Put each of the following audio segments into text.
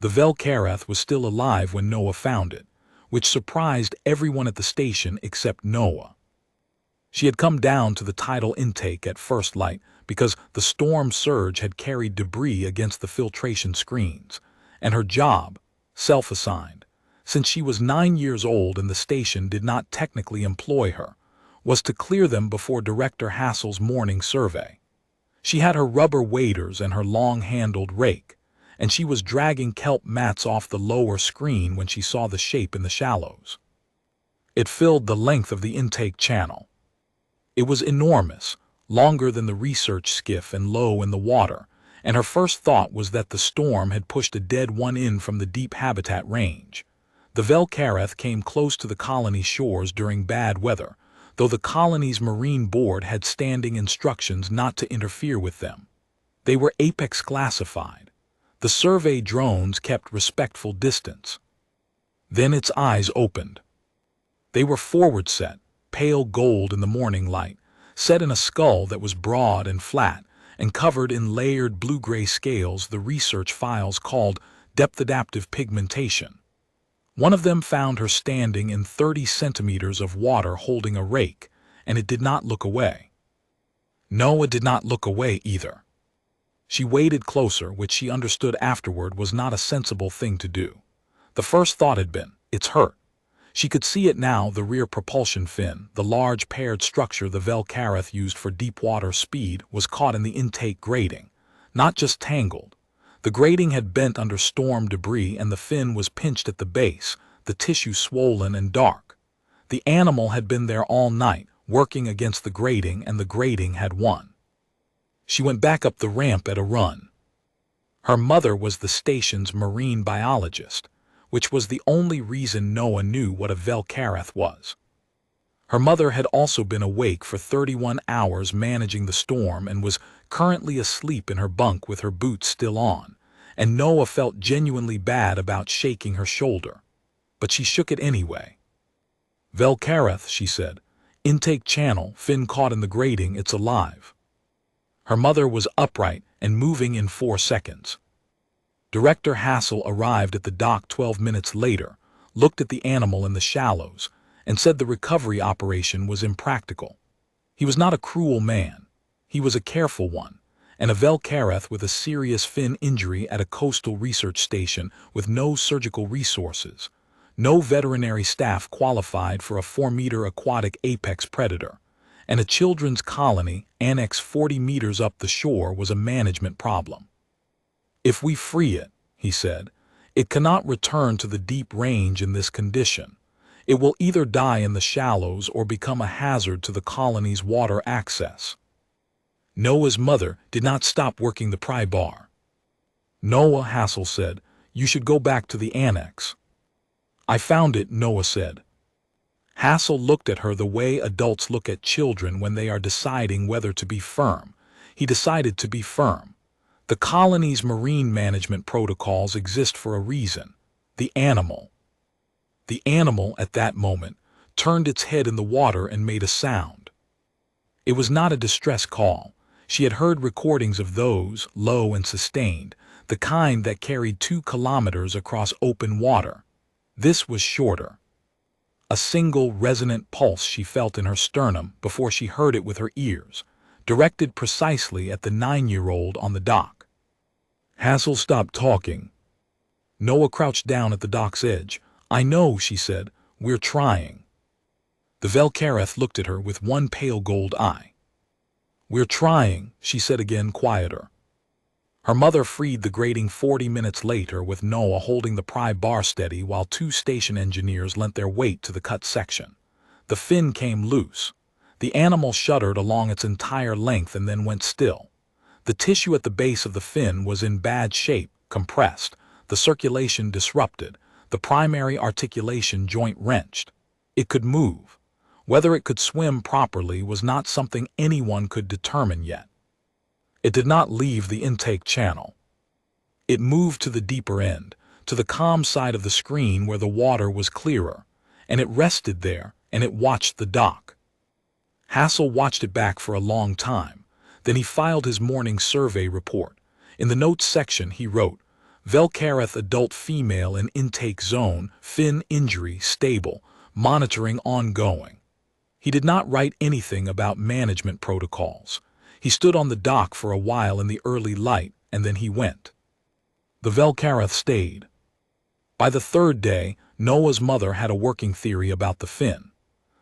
The Vel-Karath was still alive when Noah found it, which surprised everyone at the station except Noah. She had come down to the tidal intake at first light because the storm surge had carried debris against the filtration screens, and her job, self-assigned, since she was 9 years old and the station did not technically employ her, was to clear them before Director Hassel's morning survey. She had her rubber waders and her long-handled rake, and she was dragging kelp mats off the lower screen when she saw the shape in the shallows. It filled the length of the intake channel. It was enormous, longer than the research skiff and low in the water, and her first thought was that the storm had pushed a dead one in from the deep habitat range. The Vel-Karath came close to the colony shores during bad weather, though the colony's marine board had standing instructions not to interfere with them. They were apex classified. The survey drones kept respectful distance. Then its eyes opened. They were forward set, pale gold in the morning light, set in a skull that was broad and flat, and covered in layered blue-gray scales the research files called depth-adaptive pigmentation. One of them found her standing in 30 centimeters of water holding a rake, and it did not look away. Noah did not look away either. She waded closer, which she understood afterward was not a sensible thing to do. The first thought had been, "It's hurt." She could see it now, the rear propulsion fin, the large paired structure the Vel-Karath used for deep-water speed, was caught in the intake grating, not just tangled. The grating had bent under storm debris and the fin was pinched at the base, the tissue swollen and dark. The animal had been there all night, working against the grating, and the grating had won. She went back up the ramp at a run. Her mother was the station's marine biologist, which was the only reason Noah knew what a Vel-Karath was. Her mother had also been awake for 31 hours managing the storm and was currently asleep in her bunk with her boots still on, and Noah felt genuinely bad about shaking her shoulder. But she shook it anyway. "Vel-Karath," she said. "Intake channel, fin caught in the grating, it's alive." Her mother was upright and moving in 4 seconds. Director Hassel arrived at the dock 12 minutes later, looked at the animal in the shallows, and said the recovery operation was impractical. He was not a cruel man. He was a careful one, and a Vel-Karath with a serious fin injury at a coastal research station with no surgical resources, no veterinary staff qualified for a 4-meter aquatic apex predator, and a children's colony annex 40 meters up the shore was a management problem. "If we free it," he said, "it cannot return to the deep range in this condition. It will either die in the shallows or become a hazard to the colony's water access." Noah's mother did not stop working the pry bar. "Noah," Hassel said, "you should go back to the annex." "I found it," Noah said. Hassel looked at her the way adults look at children when they are deciding whether to be firm. He decided to be firm. The colony's marine management protocols exist for a reason. The animal. The animal, at that moment, turned its head in the water and made a sound. It was not a distress call. She had heard recordings of those, low and sustained, the kind that carried 2 kilometers across open water. This was shorter. A single resonant pulse she felt in her sternum before she heard it with her ears, directed precisely at the 9-year-old on the dock. Hassel stopped talking. Noah crouched down at the dock's edge. "I know," she said. "We're trying." The Vel-Karath looked at her with one pale gold eye. "We're trying," she said again, quieter. Her mother freed the grating 40 minutes later with Noah holding the pry bar steady while 2 station engineers lent their weight to the cut section. The fin came loose. The animal shuddered along its entire length and then went still. The tissue at the base of the fin was in bad shape, compressed, the circulation disrupted, the primary articulation joint wrenched. It could move. Whether it could swim properly was not something anyone could determine yet. It did not leave the intake channel. It moved to the deeper end, to the calm side of the screen where the water was clearer, and it rested there, and it watched the dock. Hassel watched it back for a long time. Then he filed his morning survey report. In the notes section he wrote, Vel-Karath adult female in intake zone, fin injury stable, monitoring ongoing. He did not write anything about management protocols. He stood on the dock for a while in the early light, and then he went. The Vel-Karath stayed. By the third day, Noah's mother had a working theory about the fin.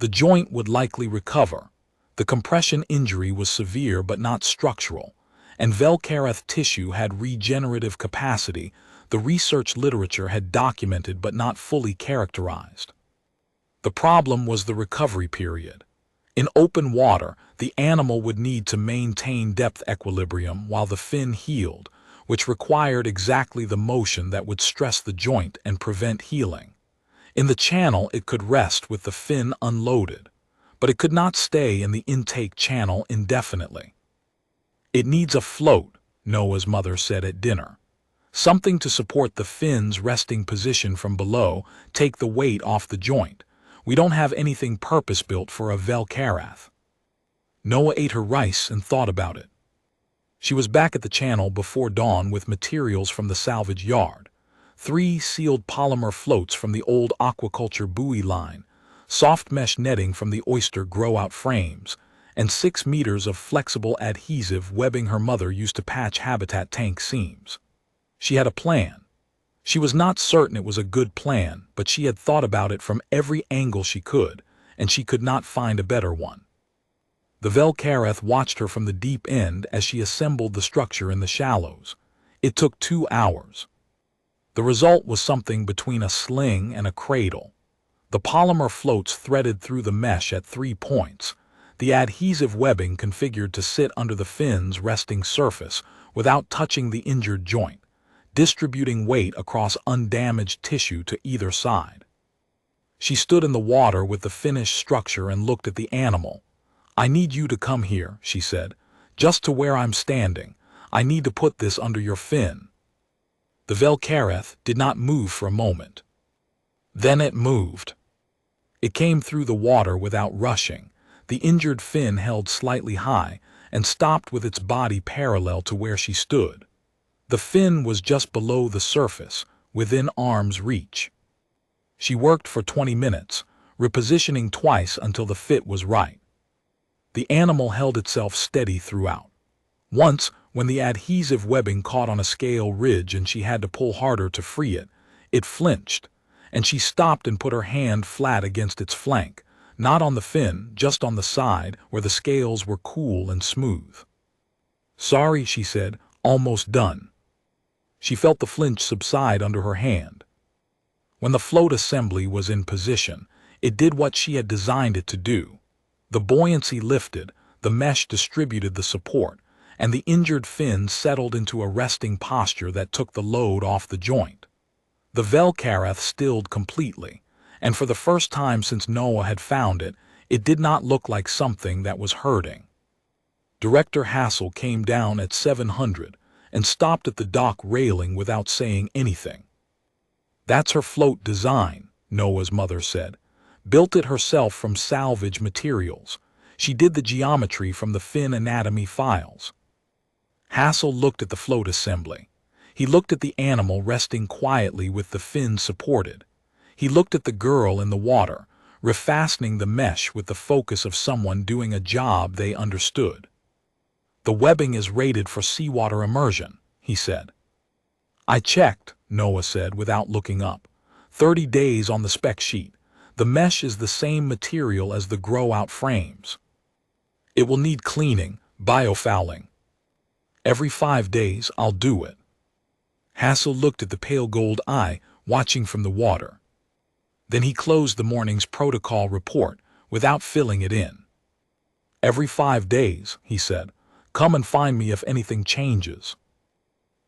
The joint would likely recover. The compression injury was severe but not structural, and Vel-Karath tissue had regenerative capacity the research literature had documented but not fully characterized. The problem was the recovery period. In open water, the animal would need to maintain depth equilibrium while the fin healed, which required exactly the motion that would stress the joint and prevent healing. In the channel, it could rest with the fin unloaded, but it could not stay in the intake channel indefinitely. "It needs a float," Noah's mother said at dinner. "Something to support the fin's resting position from below, take the weight off the joint. We don't have anything purpose-built for a Vel-Karath." Noah ate her rice and thought about it. She was back at the channel before dawn with materials from the salvage yard. 3 sealed polymer floats from the old aquaculture buoy line, soft mesh netting from the oyster grow-out frames, and 6 meters of flexible adhesive webbing her mother used to patch habitat tank seams. She had a plan. She was not certain it was a good plan, but she had thought about it from every angle she could, and she could not find a better one. The Vel-Karath watched her from the deep end as she assembled the structure in the shallows. It took 2 hours. The result was something between a sling and a cradle. The polymer floats threaded through the mesh at 3 points, the adhesive webbing configured to sit under the fin's resting surface without touching the injured joint, distributing weight across undamaged tissue to either side. She stood in the water with the finished structure and looked at the animal. "I need you to come here," she said, "just to where I'm standing. I need to put this under your fin." The Vel-Karath did not move for a moment. Then it moved. It came through the water without rushing. The injured fin held slightly high and stopped with its body parallel to where she stood. The fin was just below the surface, within arm's reach. She worked for 20 minutes, repositioning twice until the fit was right. The animal held itself steady throughout. Once, when the adhesive webbing caught on a scale ridge and she had to pull harder to free it, it flinched, and she stopped and put her hand flat against its flank, not on the fin, just on the side where the scales were cool and smooth. "Sorry," she said, "almost done." She felt the flinch subside under her hand. When the float assembly was in position, it did what she had designed it to do. The buoyancy lifted, the mesh distributed the support, and the injured fin settled into a resting posture that took the load off the joint. The Vel-Karath stilled completely, and for the first time since Noah had found it, it did not look like something that was hurting. Director Hassel came down at 700 and stopped at the dock railing without saying anything. "That's her float design," Noah's mother said. "Built it herself from salvage materials. She did the geometry from the fin anatomy files." Hassel looked at the float assembly. He looked at the animal resting quietly with the fin supported. He looked at the girl in the water, refastening the mesh with the focus of someone doing a job they understood. "The webbing is rated for seawater immersion," he said. "I checked," Noah said without looking up. 30 days on the spec sheet. The mesh is the same material as the grow-out frames. It will need cleaning, biofouling. Every 5 days, I'll do it." Hassel looked at the pale gold eye, watching from the water. Then he closed the morning's protocol report without filling it in. "Every 5 days," he said. "Come and find me if anything changes."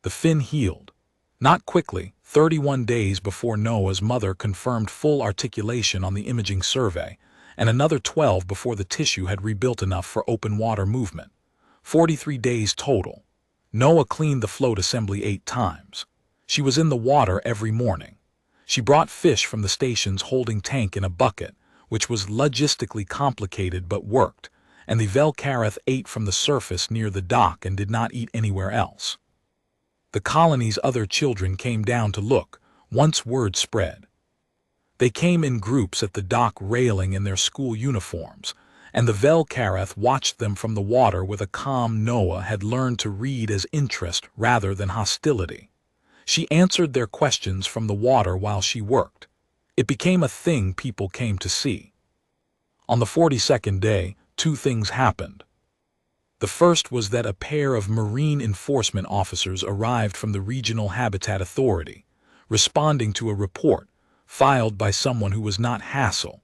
The fin healed. Not quickly, 31 days before Noah's mother confirmed full articulation on the imaging survey, and another 12 before the tissue had rebuilt enough for open water movement. 43 days total. Noah cleaned the float assembly 8 times. She was in the water every morning. She brought fish from the station's holding tank in a bucket, which was logistically complicated but worked, and the Vel-Karath ate from the surface near the dock and did not eat anywhere else. The colony's other children came down to look, once word spread. They came in groups at the dock railing in their school uniforms, and the Vel-Karath watched them from the water with a calm Noah had learned to read as interest rather than hostility. She answered their questions from the water while she worked. It became a thing people came to see. On the 42nd day, two things happened. The first was that a pair of marine enforcement officers arrived from the Regional Habitat Authority, responding to a report filed by someone who was not Hassel,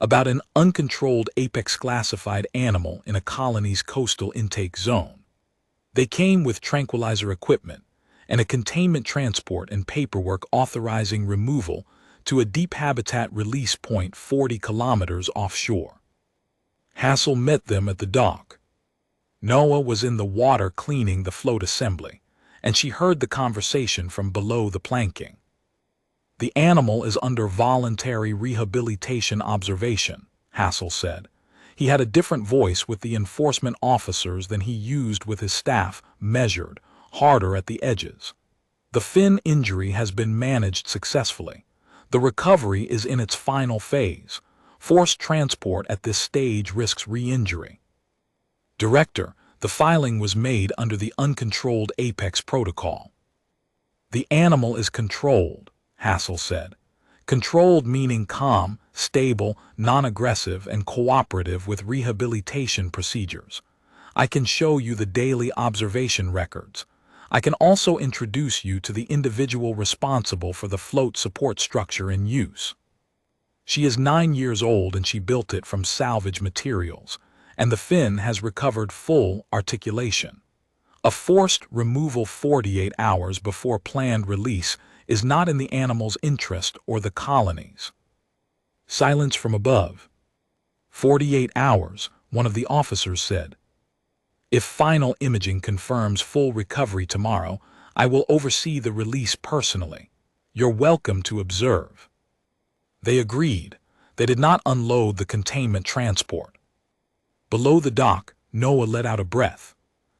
about an uncontrolled apex-classified animal in a colony's coastal intake zone. They came with tranquilizer equipment and a containment transport and paperwork authorizing removal to a deep habitat release point 40 kilometers offshore. Hassel met them at the dock. Noah was in the water cleaning the float assembly, and she heard the conversation from below the planking. "The animal is under voluntary rehabilitation observation," Hassel said. He had a different voice with the enforcement officers than he used with his staff, measured, harder at the edges. "The fin injury has been managed successfully. The recovery is in its final phase. Forced transport at this stage risks re-injury." "Director, the filing was made under the Uncontrolled Apex Protocol." "The animal is controlled," Hassel said. "Controlled meaning calm, stable, non-aggressive, and cooperative with rehabilitation procedures. I can show you the daily observation records. I can also introduce you to the individual responsible for the float support structure in use. She is 9 years old and she built it from salvage materials, and the fin has recovered full articulation. A forced removal 48 hours before planned release is not in the animal's interest or the colony's." Silence from above. "48 hours, one of the officers said. "If final imaging confirms full recovery tomorrow, I will oversee the release personally. You're welcome to observe." They agreed. They did not unload the containment transport. Below the dock, Noah let out a breath.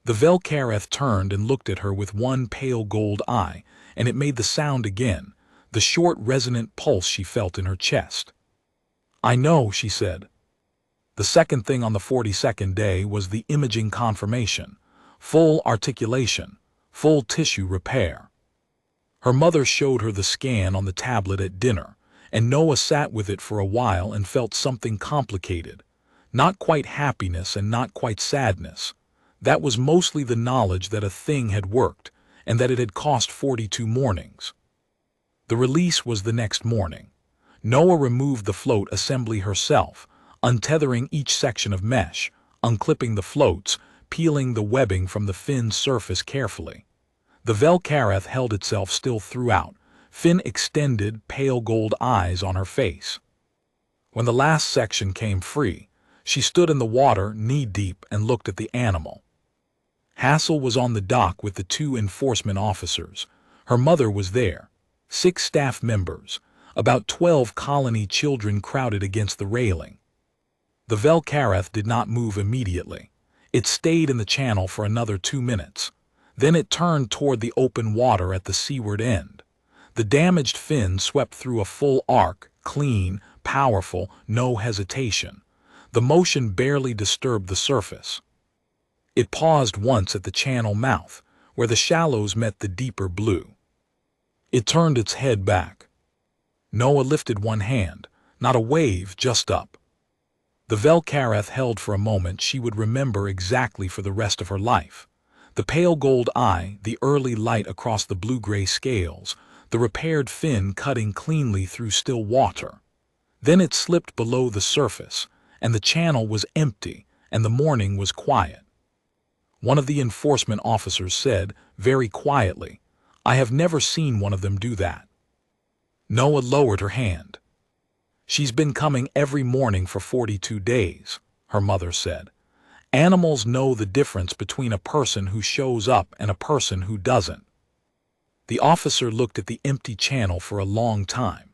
The Vel-Karath turned and looked at her with one pale gold eye, and it made the sound again, the short resonant pulse she felt in her chest. "I know," she said. The second thing on the 42nd day was the imaging confirmation. Full articulation, full tissue repair. Her mother showed her the scan on the tablet at dinner, and Noah sat with it for a while and felt something complicated. Not quite happiness and not quite sadness. That was mostly the knowledge that a thing had worked, and that it had cost 42 mornings. The release was the next morning. Noah removed the float assembly herself, untethering each section of mesh, unclipping the floats, peeling the webbing from the fin's surface carefully. The Vel-Karath held itself still throughout, fin extended, pale gold eyes on her face. When the last section came free, she stood in the water knee-deep and looked at the animal. Hassel was on the dock with the 2 enforcement officers. Her mother was there. 6 staff members. About 12 colony children crowded against the railing. The Vel-Karath did not move immediately. It stayed in the channel for another 2 minutes. Then it turned toward the open water at the seaward end. The damaged fin swept through a full arc, clean, powerful, no hesitation. The motion barely disturbed the surface. It paused once at the channel mouth, where the shallows met the deeper blue. It turned its head back. Noah lifted one hand, not a wave, just up. The Vel-Karath held for a moment she would remember exactly for the rest of her life. The pale gold eye, the early light across the blue-gray scales, the repaired fin cutting cleanly through still water. Then it slipped below the surface, and the channel was empty, and the morning was quiet. One of the enforcement officers said, very quietly, "I have never seen one of them do that." Noah lowered her hand. "She's been coming every morning for 42 days, her mother said. "Animals know the difference between a person who shows up and a person who doesn't." The officer looked at the empty channel for a long time.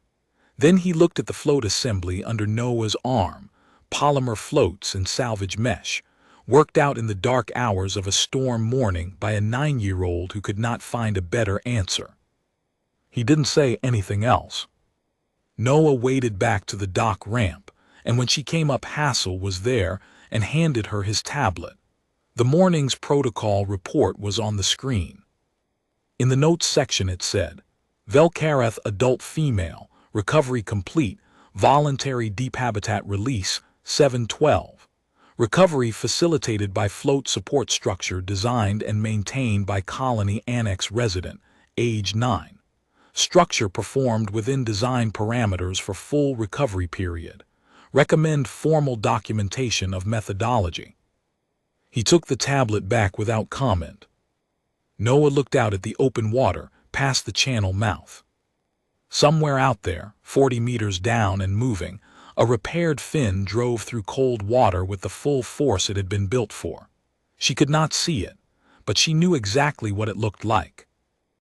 Then he looked at the float assembly under Noah's arm, polymer floats and salvage mesh, worked out in the dark hours of a storm morning by a 9-year-old who could not find a better answer. He didn't say anything else. Noah waded back to the dock ramp, and when she came up, Hassel was there and handed her his tablet. The morning's protocol report was on the screen. In the notes section it said, Vel-Karath adult female, recovery complete, voluntary deep habitat release, 7/12. Recovery facilitated by float support structure designed and maintained by Colony Annex resident, age 9. Structure performed within design parameters for full recovery period. Recommend formal documentation of methodology. He took the tablet back without comment. Noah looked out at the open water, past the channel mouth. Somewhere out there, 40 meters down and moving, a repaired fin drove through cold water with the full force it had been built for. She could not see it, but she knew exactly what it looked like.